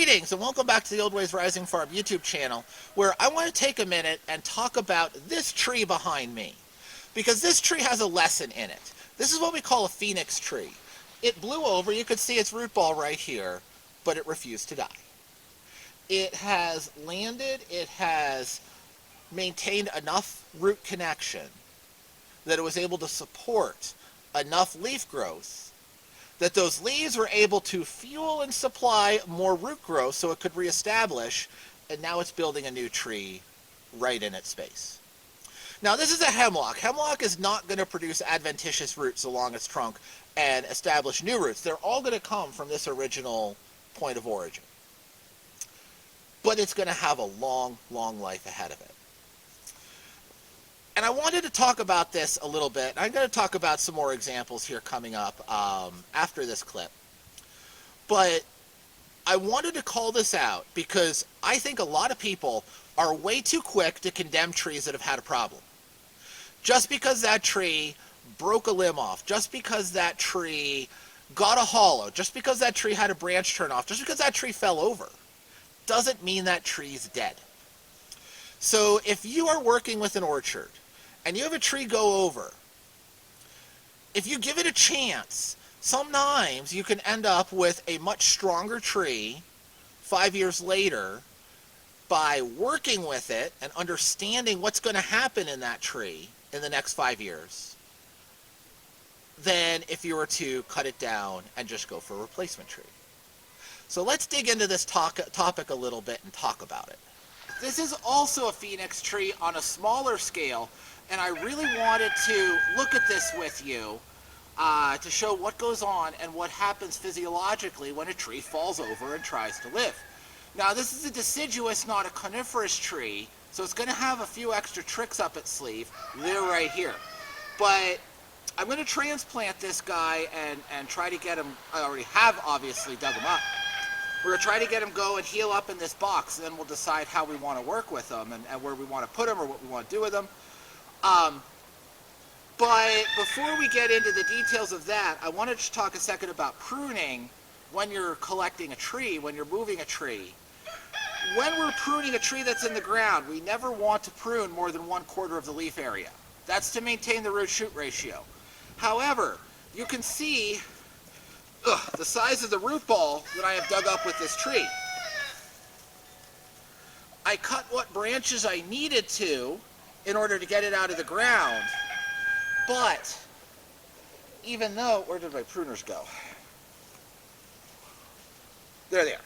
Greetings and welcome back to the Old Ways Rising Farm YouTube channel, where I want to take a minute and talk about this tree behind me. Because this tree has a lesson in it. This is what we call a phoenix tree. It blew over, you could see its root ball right here, but it refused to die. It has landed, it has maintained enough root connection that it was able to support enough leaf growth that those leaves were able to fuel and supply more root growth so it could reestablish, and now it's building a new tree right in its space. Now this is a hemlock. Hemlock is not going to produce adventitious roots along its trunk and establish new roots. They're all going to come from this original point of origin. But it's going to have a long, long life ahead of it. And I wanted to talk about this a little bit. I'm going to talk about some more examples here coming up after this clip. But I wanted to call this out because I think a lot of people are way too quick to condemn trees that have had a problem. Just because that tree broke a limb off, just because that tree got a hollow, just because that tree had a branch turn off, just because that tree fell over, doesn't mean that tree's dead. So if you are working with an orchard, and you have a tree go over, if you give it a chance, sometimes you can end up with a much stronger tree 5 years later by working with it and understanding what's going to happen in that tree in the next 5 years than if you were to cut it down and just go for a replacement tree. So let's dig into this topic a little bit and talk about it. This is also a phoenix tree on a smaller scale, and I really wanted to look at this with you to show what goes on and what happens physiologically when a tree falls over and tries to live. Now this is a deciduous, not a coniferous tree, so it's going to have a few extra tricks up its sleeve. They're right here. But I'm going to transplant this guy and try to get him, I already have obviously dug him up. We're going to try to get him go and heal up in this box, and then we'll decide how we want to work with them and where we want to put them or what we want to do with them. But before we get into the details of that, I wanted to talk a second about pruning when you're collecting a tree, when you're moving a tree. When we're pruning a tree that's in the ground, we never want to prune more than 1/4 of the leaf area. That's to maintain the root-shoot ratio. However, you can see the size of the root ball that I have dug up with this tree. I cut what branches I needed to in order to get it out of the ground, but even though, where did my pruners go? There they are.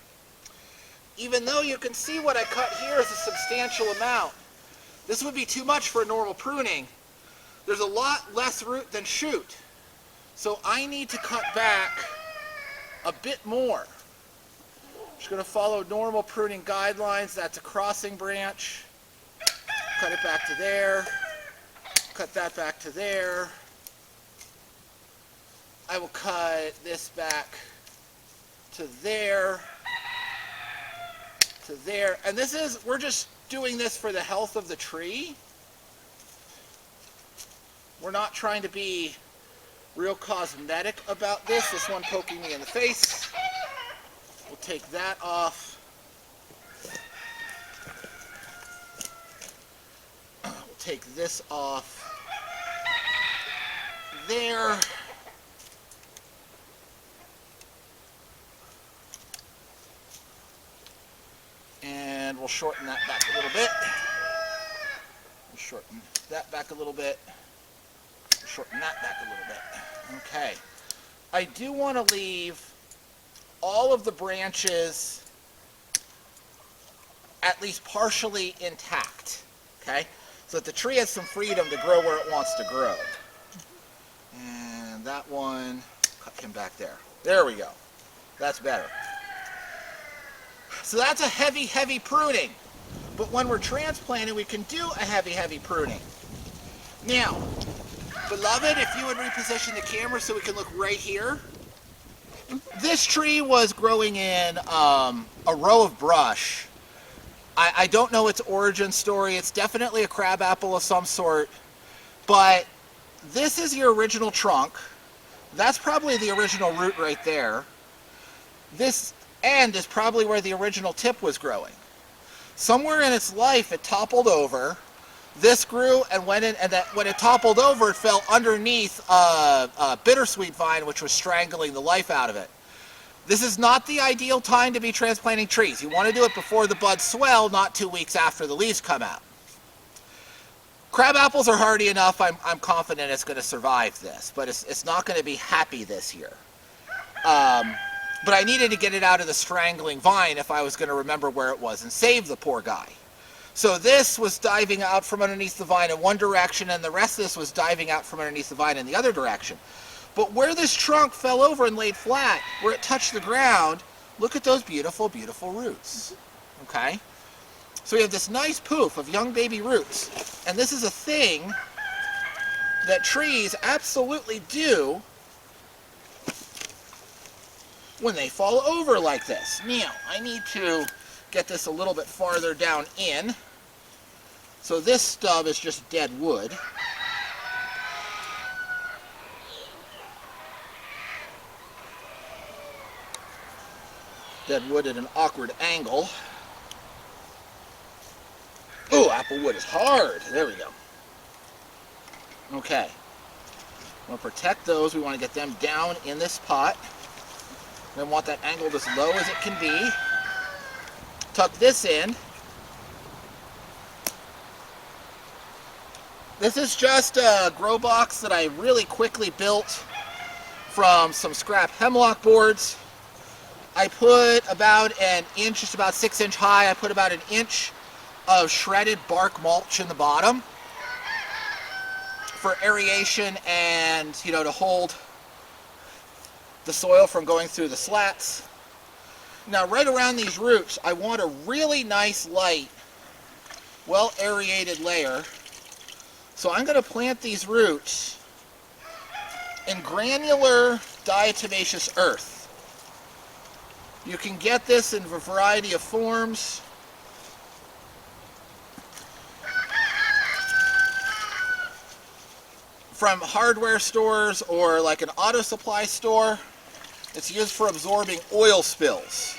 Even though you can see what I cut here is a substantial amount, this would be too much for a normal pruning. There's a lot less root than shoot, so I need to cut back a bit more. Just going to follow normal pruning guidelines. That's a crossing branch. Cut it back to there. Cut that back to there. I will cut this back to there. To there. And this is, we're just doing this for the health of the tree. We're not trying to be real cosmetic about this. This one poking me in the face. We'll take that off. We'll take this off there. And we'll shorten that back a little bit. We'll shorten that back a little bit. Shorten that back a little bit. Okay. I do want to leave all of the branches at least partially intact. Okay? So that the tree has some freedom to grow where it wants to grow. And that one, cut him back there. There we go. That's better. So that's a heavy, heavy pruning. But when we're transplanting, we can do a heavy, heavy pruning. Now, beloved, if you would reposition the camera so we can look right here. This tree was growing in a row of brush. I don't know its origin story. It's definitely a crabapple of some sort. But this is your original trunk. That's probably the original root right there. This and is probably where the original tip was growing. Somewhere in its life, it toppled over. This grew and went in, and when it toppled over, it fell underneath a bittersweet vine, which was strangling the life out of it. This is not the ideal time to be transplanting trees. You want to do it before the buds swell, not 2 weeks after the leaves come out. Crab apples are hardy enough. I'm confident it's going to survive this, but it's not going to be happy this year. But I needed to get it out of the strangling vine if I was going to remember where it was and save the poor guy. So this was diving out from underneath the vine in one direction, and the rest of this was diving out from underneath the vine in the other direction. But where this trunk fell over and laid flat, where it touched the ground, look at those beautiful, beautiful roots. Okay? So we have this nice poof of young baby roots. And this is a thing that trees absolutely do when they fall over like this. Now, I need to get this a little bit farther down in. So this stub is just dead wood. Dead wood at an awkward angle. Oh, apple wood is hard. There we go. Okay. I want to protect those. We want to get them down in this pot. We want that angled as low as it can be. Tuck this in. This is just a grow box that I really quickly built from some scrap hemlock boards. I put about an inch, just about 6 inch high, I put about an inch of shredded bark mulch in the bottom for aeration and, to hold the soil from going through the slats. Now right around these roots, I want a really nice, light, well aerated layer. So I'm going to plant these roots in granular diatomaceous earth. You can get this in a variety of forms. From hardware stores or like an auto supply store. It's used for absorbing oil spills.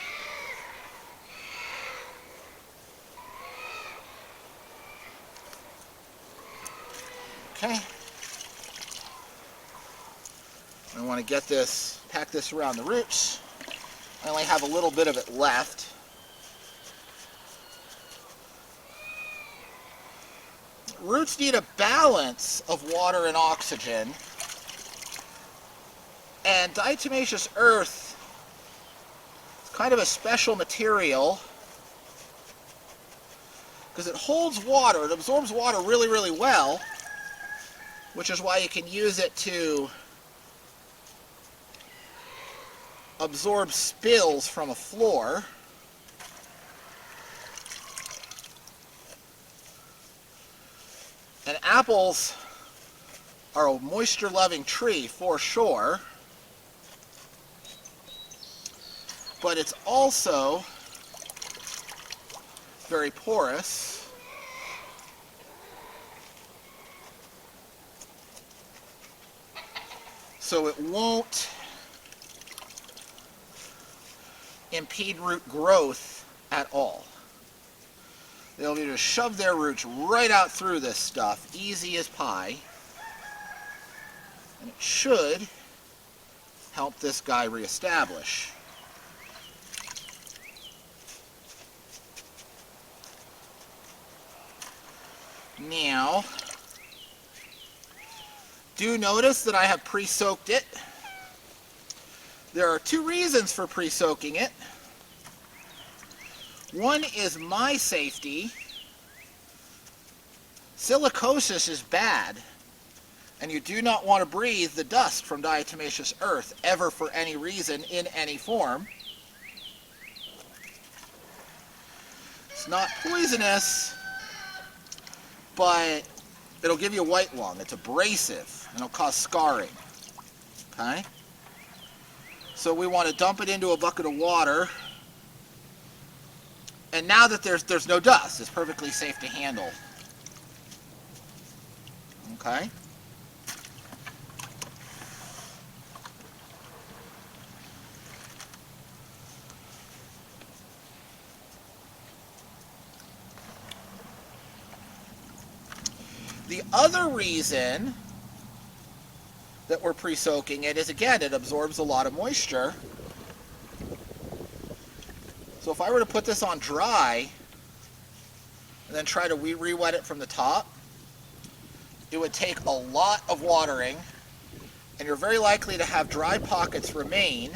Okay. I want to get this, pack this around the roots. I only have a little bit of it left. Roots need a balance of water and oxygen. And diatomaceous earth is kind of a special material because it holds water. It absorbs water really, really well, which is why you can use it to absorb spills from a floor. And apples are a moisture-loving tree for sure, but it's also very porous. So it won't impede root growth at all. They'll be able to shove their roots right out through this stuff, easy as pie. And it should help this guy reestablish. Now, do notice that I have pre-soaked it. There are two reasons for pre-soaking it. One is my safety. Silicosis is bad, and you do not want to breathe the dust from diatomaceous earth ever for any reason in any form. It's not poisonous, but it'll give you a white lung. It's abrasive, and it'll cause scarring. Okay? So we want to dump it into a bucket of water. And now that there's no dust, it's perfectly safe to handle. Okay? The other reason that we're pre-soaking it is, again, it absorbs a lot of moisture. So if I were to put this on dry and then try to re-wet it from the top, it would take a lot of watering, and you're very likely to have dry pockets remain.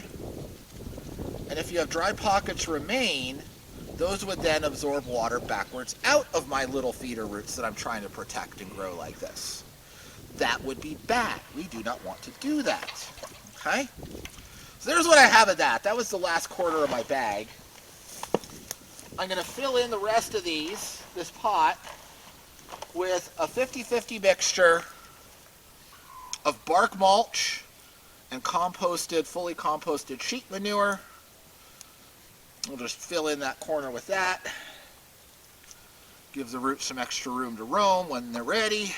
And if you have dry pockets remain, those would then absorb water backwards out of my little feeder roots that I'm trying to protect and grow like this. That would be bad. We do not want to do that. Okay? So there's what I have of that. That was the last quarter of my bag. I'm going to fill in the rest of this pot, with a 50-50 mixture of bark mulch and fully composted sheep manure. We'll just fill in that corner with that. Give the roots some extra room to roam when they're ready.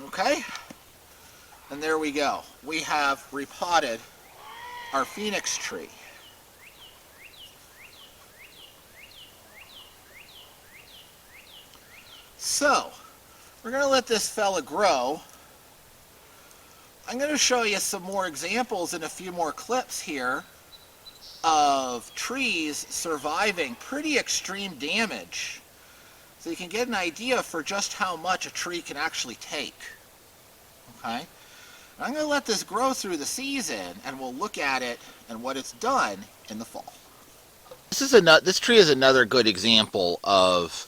Okay, and there we go. We have repotted our phoenix tree. So, we're going to let this fella grow. I'm going to show you some more examples in a few more clips here of trees surviving pretty extreme damage, so you can get an idea for just how much a tree can actually take. Okay? I'm going to let this grow through the season, and we'll look at it and what it's done in the fall. This tree is another good example of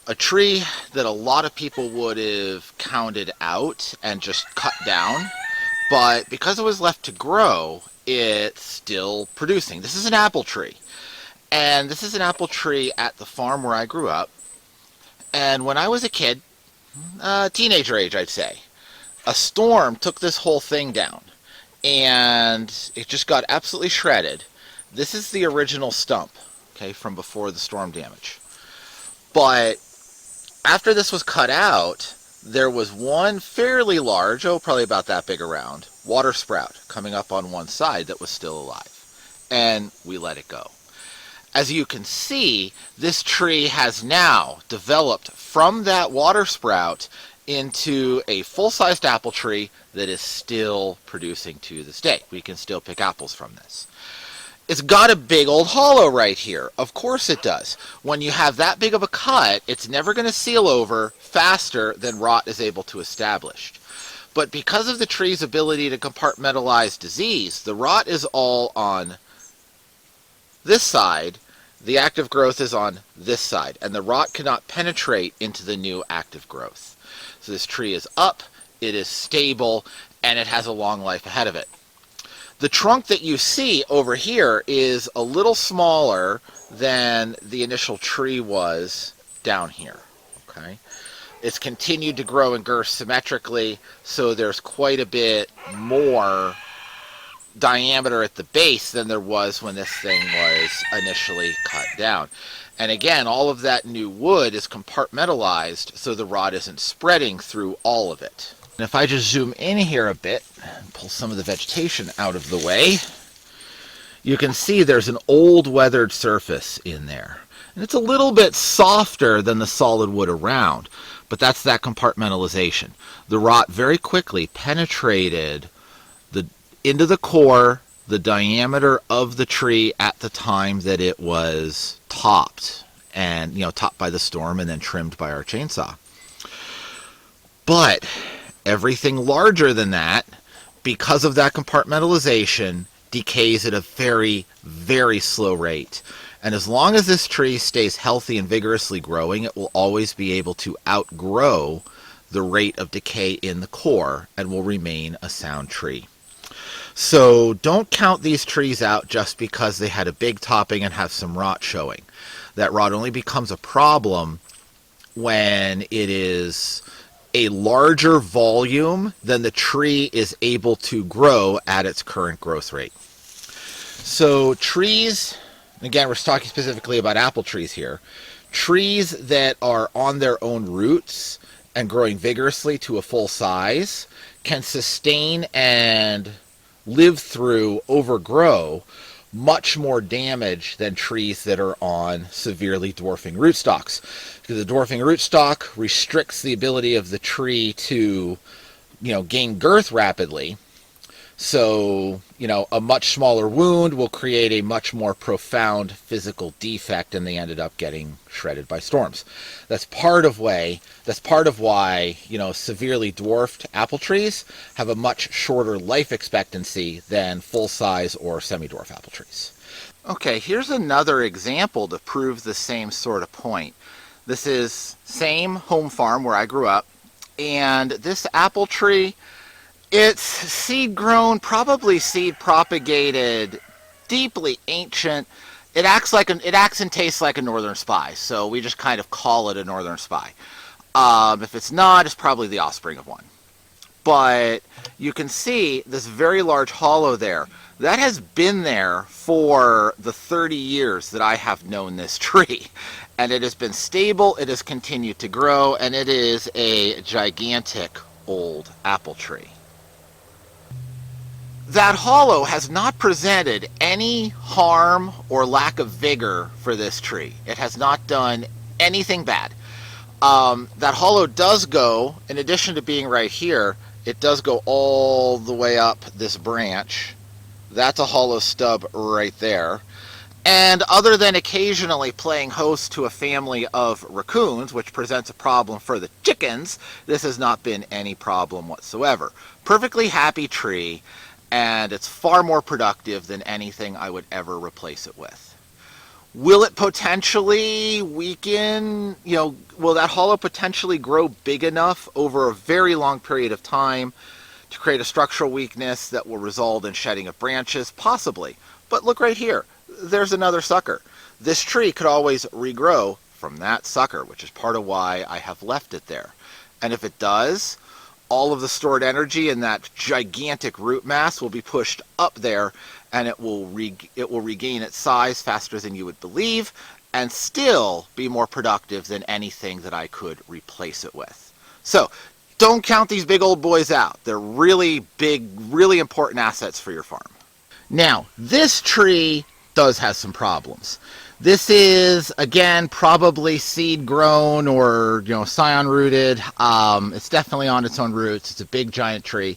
a tree that a lot of people would have counted out and just cut down, but because it was left to grow, it's still producing. This is an apple tree, and this is an apple tree at the farm where I grew up. And when I was a kid, teenager age I'd say, a storm took this whole thing down, and it just got absolutely shredded. This is the original stump, okay, from before the storm damage. But after this was cut out, there was one fairly large, probably about that big around, water sprout coming up on one side that was still alive. And we let it go. As you can see, this tree has now developed from that water sprout into a full-sized apple tree that is still producing to this day. We can still pick apples from this. It's got a big old hollow right here. Of course it does. When you have that big of a cut, it's never going to seal over faster than rot is able to establish. But because of the tree's ability to compartmentalize disease, the rot is all on this side, the active growth is on this side, and the rot cannot penetrate into the new active growth. So this tree is up, it is stable, and it has a long life ahead of it. The trunk that you see over here is a little smaller than the initial tree was down here. Okay, it's continued to grow and girth symmetrically, so there's quite a bit more diameter at the base than there was when this thing was initially cut down. And again, all of that new wood is compartmentalized, so the rot isn't spreading through all of it. And if I just zoom in here a bit and pull some of the vegetation out of the way, you can see there's an old weathered surface in there. And it's a little bit softer than the solid wood around, but that's that compartmentalization. The rot very quickly penetrated into the core, the diameter of the tree at the time that it was topped, and topped by the storm and then trimmed by our chainsaw. But everything larger than that, because of that compartmentalization, decays at a very, very slow rate. And as long as this tree stays healthy and vigorously growing, it will always be able to outgrow the rate of decay in the core and will remain a sound tree. So don't count these trees out just because they had a big topping and have some rot showing. That rot only becomes a problem when it is a larger volume than the tree is able to grow at its current growth rate. So trees, again, we're talking specifically about apple trees here. Trees that are on their own roots and growing vigorously to a full size can sustain and live through overgrow, much more damage than trees that are on severely dwarfing rootstocks. Because the dwarfing rootstock restricts the ability of the tree to, gain girth rapidly. So, a much smaller wound will create a much more profound physical defect, and they ended up getting shredded by storms. That's part of why, severely dwarfed apple trees have a much shorter life expectancy than full-size or semi-dwarf apple trees. Okay, here's another example to prove the same sort of point. This is same home farm where I grew up, and this apple tree, it's seed grown, probably seed propagated, deeply ancient. It acts and tastes like a northern spy, so we just kind of call it a northern spy. If it's not, it's probably the offspring of one. But you can see this very large hollow there. That has been there for the 30 years that I have known this tree. And it has been stable, it has continued to grow, and it is a gigantic old apple tree. That hollow has not presented any harm or lack of vigor for this tree. It has not done anything bad. That hollow does go, in addition to being right here, it does go all the way up this branch. That's a hollow stub right there. And other than occasionally playing host to a family of raccoons, which presents a problem for the chickens, this has not been any problem whatsoever. Perfectly happy tree, and it's far more productive than anything I would ever replace it with. Will it potentially weaken, will that hollow potentially grow big enough over a very long period of time to create a structural weakness that will result in shedding of branches? Possibly. But look right here. There's another sucker. This tree could always regrow from that sucker, which is part of why I have left it there. And if it does, all of the stored energy in that gigantic root mass will be pushed up there, and it will regain its size faster than you would believe, and still be more productive than anything that I could replace it with. So, don't count these big old boys out. They're really big, really important assets for your farm. Now, this tree does have some problems. This is, again, probably seed grown or, scion rooted. It's definitely on its own roots. It's a big, giant tree.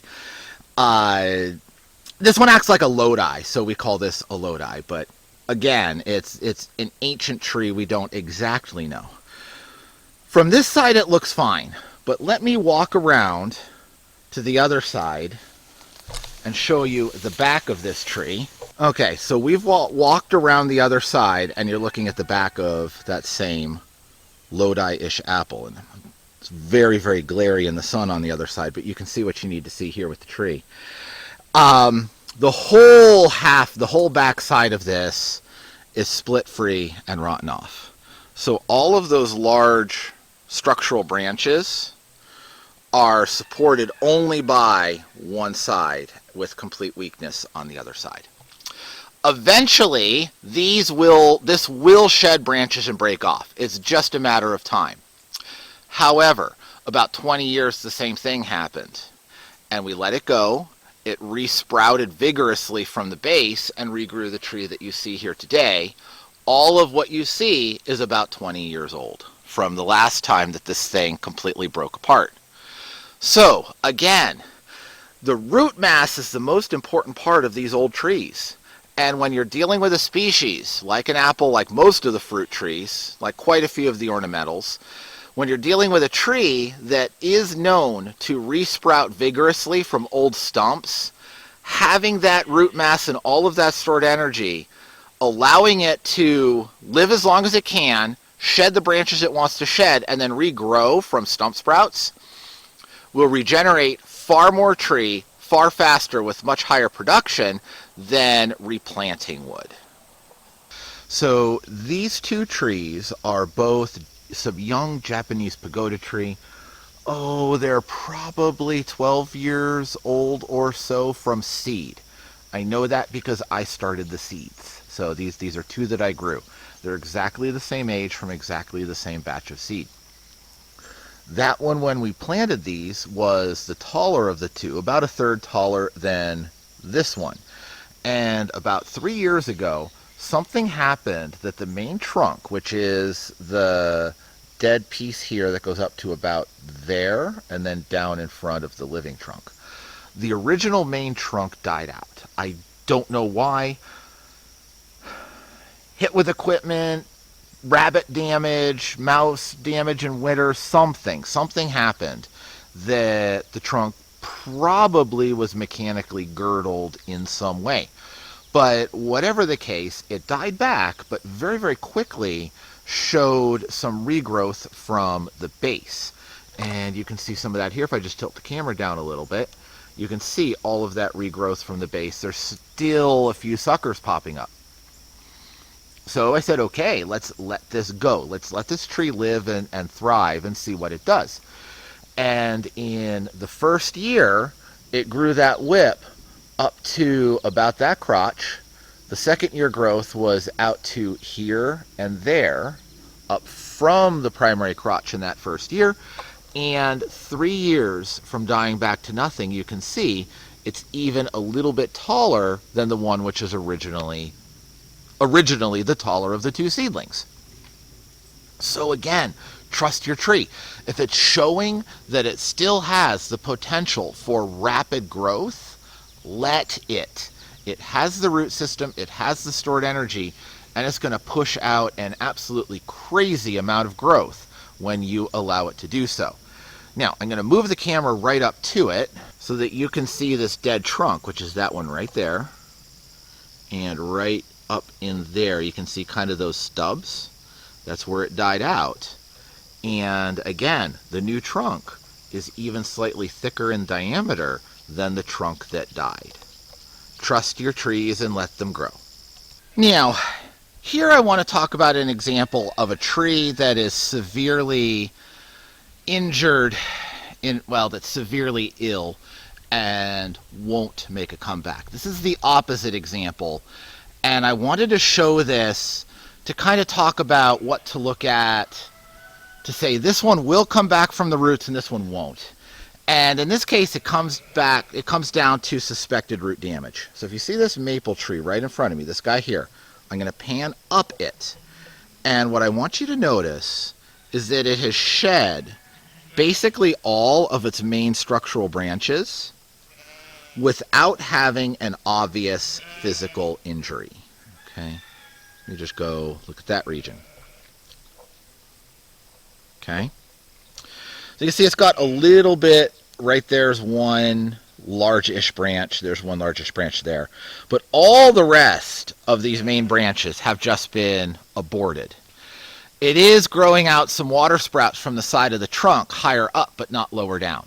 This one acts like a lodi, so we call this a lodi. But again, it's an ancient tree. We don't exactly know. From this side, it looks fine. But let me walk around to the other side and show you the back of this tree. Okay, so we've walked around the other side, and you're looking at the back of that same lodi-ish apple. And it's very, very glary in the sun on the other side, but you can see what you need to see here with the tree. The whole back side of this is split free and rotten off. So all of those large structural branches are supported only by one side with complete weakness on the other side. Eventually, this will shed branches and break off. It's just a matter of time. However, about 20 years, the same thing happened. And we let it go. It resprouted vigorously from the base and regrew the tree that you see here today. All of what you see is about 20 years old from the last time that this thing completely broke apart. So, again, the root mass is the most important part of these old trees. And when you're dealing with a species, like an apple, like most of the fruit trees, like quite a few of the ornamentals, when you're dealing with a tree that is known to resprout vigorously from old stumps, having that root mass and all of that stored energy, allowing it to live as long as it can, shed the branches it wants to shed, and then regrow from stump sprouts, will regenerate far more tree, far faster with much higher production than replanting would. So these two trees are both some young Japanese pagoda tree. Oh, they're probably 12 years old or so from seed. I know that because I started the seeds. So these are two that I grew. They're exactly the same age from exactly the same batch of seed. That one, when we planted these, was the taller of the two, about a third taller than this one. And about 3 years ago, something happened that the main trunk, which is the dead piece here that goes up to about there and then down in front of the living trunk, the original main trunk died out. I don't know why. Hit with equipment, rabbit damage, mouse damage in winter, something happened that the trunk probably was mechanically girdled in some way. But whatever the case, it died back, but very, very quickly showed some regrowth from the base. And you can see some of that here. If I just tilt the camera down a little bit, you can see all of that regrowth from the base. There's still a few suckers popping up. So I said, okay, let's let this go. Let's let this tree live and thrive and see what it does. And in the first year, it grew that whip up to about that crotch. The second year growth was out to here and there, up from the primary crotch in that first year. And 3 years from dying back to nothing, you can see it's even a little bit taller than the one which is originally the taller of the two seedlings. So again, trust your tree. If it's showing that it still has the potential for rapid growth, let it. It has the root system, it has the stored energy, and it's going to push out an absolutely crazy amount of growth when you allow it to do so. Now, I'm going to move the camera right up to it so that you can see this dead trunk, which is that one right there. And right up in there, you can see kind of those stubs. That's where it died out. And again, the new trunk is even slightly thicker in diameter than the trunk that died. Trust your trees and let them grow. Now, here I want to talk about an example of a tree that is severely injured, that's severely ill and won't make a comeback. This is the opposite example, and I wanted to show this to kind of talk about what to look at to say this one will come back from the roots and this one won't. And in this case, it comes down to suspected root damage. So if you see this maple tree right in front of me, this guy here, I'm going to pan up it. And what I want you to notice is that it has shed basically all of its main structural branches without having an obvious physical injury. Okay, let me just go look at that region. Okay, so you can see it's got a little bit right there's one large-ish branch, there's one large-ish branch there, but all the rest of these main branches have just been aborted. It is growing out some water sprouts from the side of the trunk higher up but not lower down.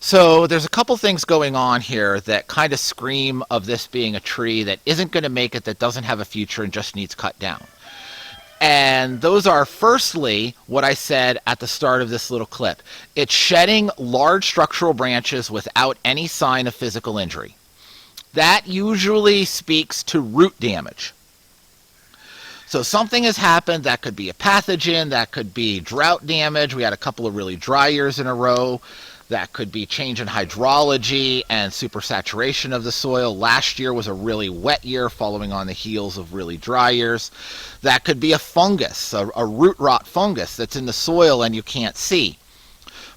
So there's a couple things going on here that kind of scream of this being a tree that isn't going to make it, that doesn't have a future and just needs cut down. And those are, firstly, what I said at the start of this little clip. It's shedding large structural branches without any sign of physical injury. That usually speaks to root damage. So something has happened. That could be a pathogen, that could be drought damage. We had a couple of really dry years in a row. That could be change in hydrology and supersaturation of the soil. Last year was a really wet year following on the heels of really dry years. That could be a fungus, a root rot fungus that's in the soil and you can't see.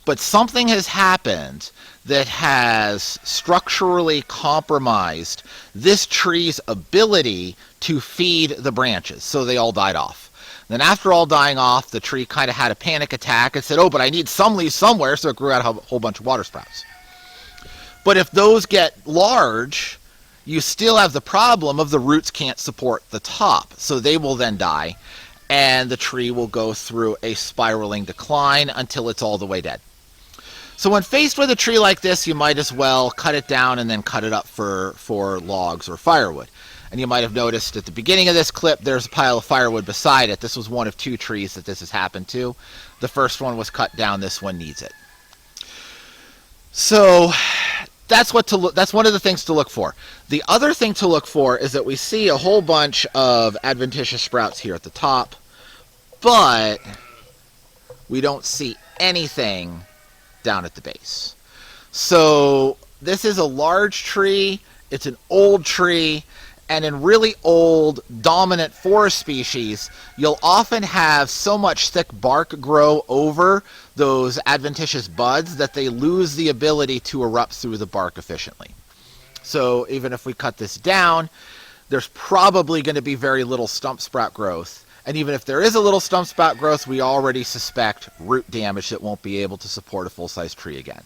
But something has happened that has structurally compromised this tree's ability to feed the branches, so they all died off. Then after all dying off, the tree kind of had a panic attack and said, oh, but I need some leaves somewhere, so it grew out a whole bunch of water sprouts. But if those get large, you still have the problem of the roots can't support the top, so they will then die, and the tree will go through a spiraling decline until it's all the way dead. So when faced with a tree like this, you might as well cut it down and then cut it up for logs or firewood. And you might have noticed at the beginning of this clip, there's a pile of firewood beside it. This was one of two trees that this has happened to. The first one was cut down. This one needs it. So that's one of the things to look for. The other thing to look for is that we see a whole bunch of adventitious sprouts here at the top, but we don't see anything down at the base. So this is a large tree, It's an old tree, and in really old dominant forest species, you'll often have so much thick bark grow over those adventitious buds that they lose the ability to erupt through the bark efficiently. So even if we cut this down, there's probably going to be very little stump sprout growth. And even if there is a little stump sprout growth, we already suspect root damage that won't be able to support a full-size tree again.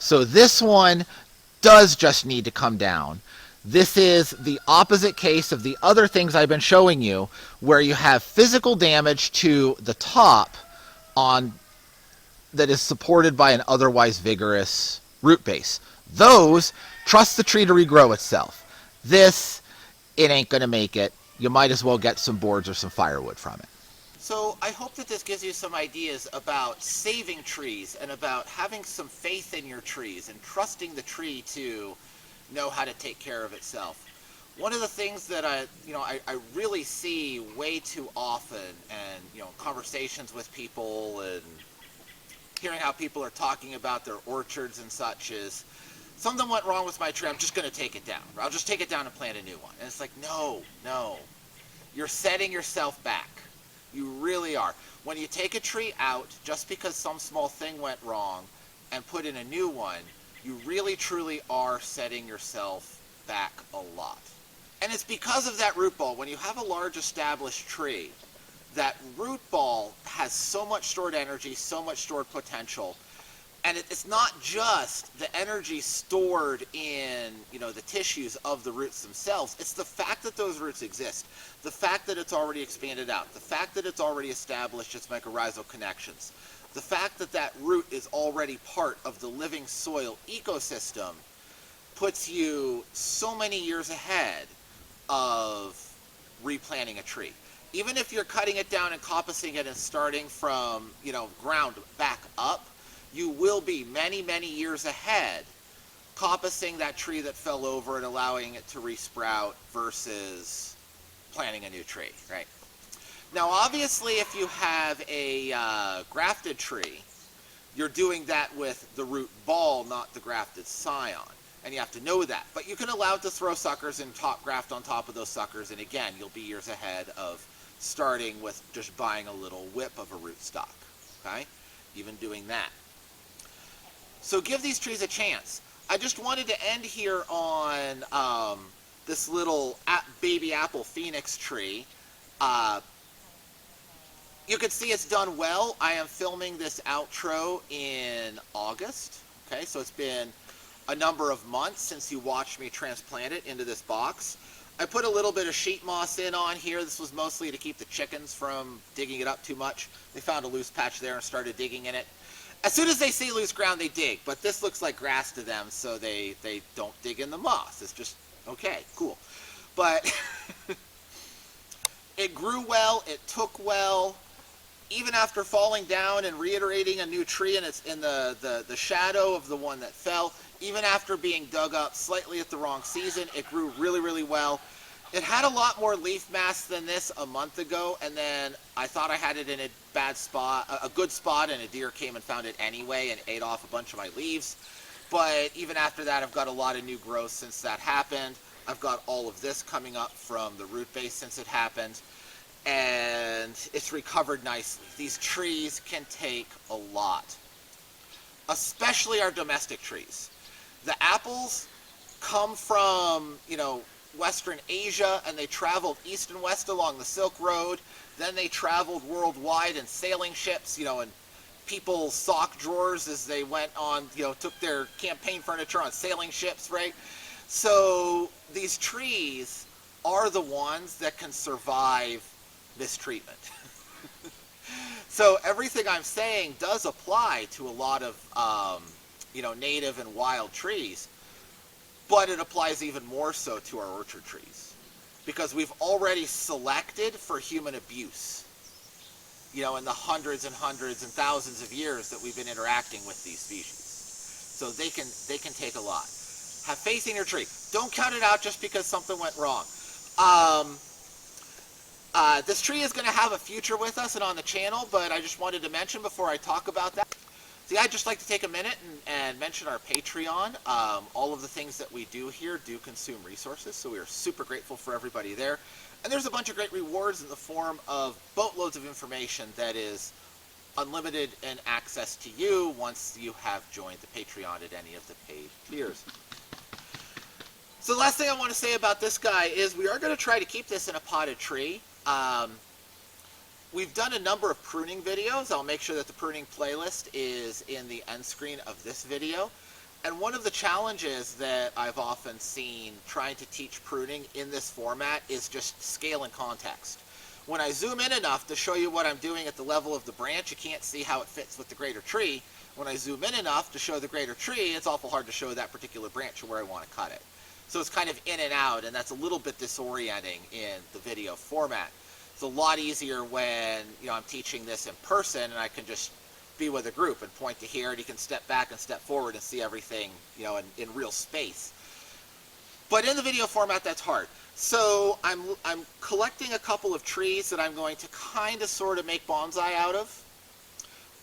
So this one does just need to come down. This is the opposite case of the other things I've been showing you, where you have physical damage to the top that is supported by an otherwise vigorous root base. Those, trust the tree to regrow itself. This, it ain't going to make it. You might as well get some boards or some firewood from it. So I hope that this gives you some ideas about saving trees and about having some faith in your trees and trusting the tree to know how to take care of itself. One of the things that I really see way too often, and conversations with people and hearing how people are talking about their orchards and such, is something went wrong with my tree, I'm just going to take it down. I'll just take it down and plant a new one. And it's like, no. You're setting yourself back. You really are. When you take a tree out, just because some small thing went wrong, and put in a new one, you really truly are setting yourself back a lot. And it's because of that root ball. When you have a large established tree, that root ball has so much stored energy, so much stored potential. And it's not just the energy stored in, the tissues of the roots themselves. It's the fact that those roots exist, the fact that it's already expanded out, the fact that it's already established its mycorrhizal connections, the fact that that root is already part of the living soil ecosystem puts you so many years ahead of replanting a tree. Even if you're cutting it down and coppicing it and starting from, ground back up, you will be many, many years ahead coppicing that tree that fell over and allowing it to resprout versus planting a new tree, right? Now, obviously, if you have a grafted tree, you're doing that with the root ball, not the grafted scion. And you have to know that. But you can allow it to throw suckers and top graft on top of those suckers, and again, you'll be years ahead of starting with just buying a little whip of a rootstock, okay? Even doing that. So give these trees a chance. I just wanted to end here on this little baby apple phoenix tree. You can see it's done well. I am filming this outro in August. Okay, so it's been a number of months since you watched me transplant it into this box. I put a little bit of sheet moss in on here. This was mostly to keep the chickens from digging it up too much. They found a loose patch there and started digging in it. As soon as they see loose ground, they dig, but this looks like grass to them, so they don't dig in the moss. It's just, okay, cool. But it grew well, it took well. Even after falling down and reiterating a new tree, and it's in the shadow of the one that fell, even after being dug up slightly at the wrong season, it grew really, really well. It had a lot more leaf mass than this a month ago, and then I thought I had it in a bad spot, a good spot, and a deer came and found it anyway and ate off a bunch of my leaves. But even after that, I've got a lot of new growth since that happened. I've got all of this coming up from the root base since it happened, and it's recovered nicely. These trees can take a lot, especially our domestic trees. The apples come from, Western Asia, and they traveled east and west along the Silk Road. Then they traveled worldwide in sailing ships, and people's sock drawers as they went on, took their campaign furniture on sailing ships, right? So these trees are the ones that can survive mistreatment. So everything I'm saying does apply to a lot of, native and wild trees. But it applies even more so to our orchard trees, because we've already selected for human abuse, in the hundreds and hundreds and thousands of years that we've been interacting with these species. So they can take a lot. Have faith in your tree. Don't count it out just because something went wrong. This tree is going to have a future with us and on the channel, but I just wanted to mention before I talk about that. So yeah, I'd just like to take a minute and mention our Patreon. All of the things that we do here do consume resources, so we are super grateful for everybody there. And there's a bunch of great rewards in the form of boatloads of information that is unlimited in access to you once you have joined the Patreon at any of the paid tiers. So the last thing I want to say about this guy is we are going to try to keep this in a potted tree. We've done a number of pruning videos. I'll make sure that the pruning playlist is in the end screen of this video. And one of the challenges that I've often seen trying to teach pruning in this format is just scale and context. When I zoom in enough to show you what I'm doing at the level of the branch, you can't see how it fits with the greater tree. When I zoom in enough to show the greater tree, it's awful hard to show that particular branch or where I want to cut it. So it's kind of in and out, and that's a little bit disorienting in the video format. It's a lot easier when I'm teaching this in person and I can just be with a group and point to here, and you can step back and step forward and see everything in real space. But in the video format, that's hard. So I'm collecting a couple of trees that I'm going to kind of sort of make bonsai out of.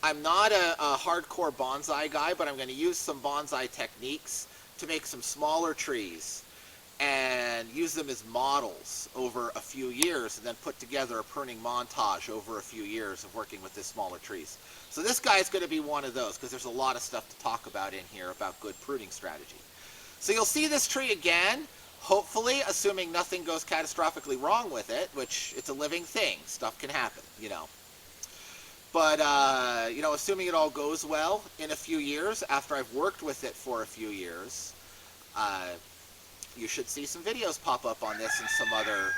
I'm not a hardcore bonsai guy, but I'm going to use some bonsai techniques to make some smaller trees and use them as models over a few years, and then put together a pruning montage over a few years of working with the smaller trees. So this guy is going to be one of those, because there's a lot of stuff to talk about in here about good pruning strategy. So you'll see this tree again, hopefully, assuming nothing goes catastrophically wrong with it, which it's a living thing. Stuff can happen, But, assuming it all goes well in a few years, after I've worked with it for a few years, you should see some videos pop up on this and some other,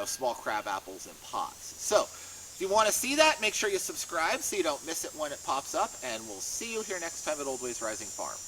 small crab apples in pots. So, if you want to see that, make sure you subscribe so you don't miss it when it pops up, and we'll see you here next time at Old Ways Rising Farm.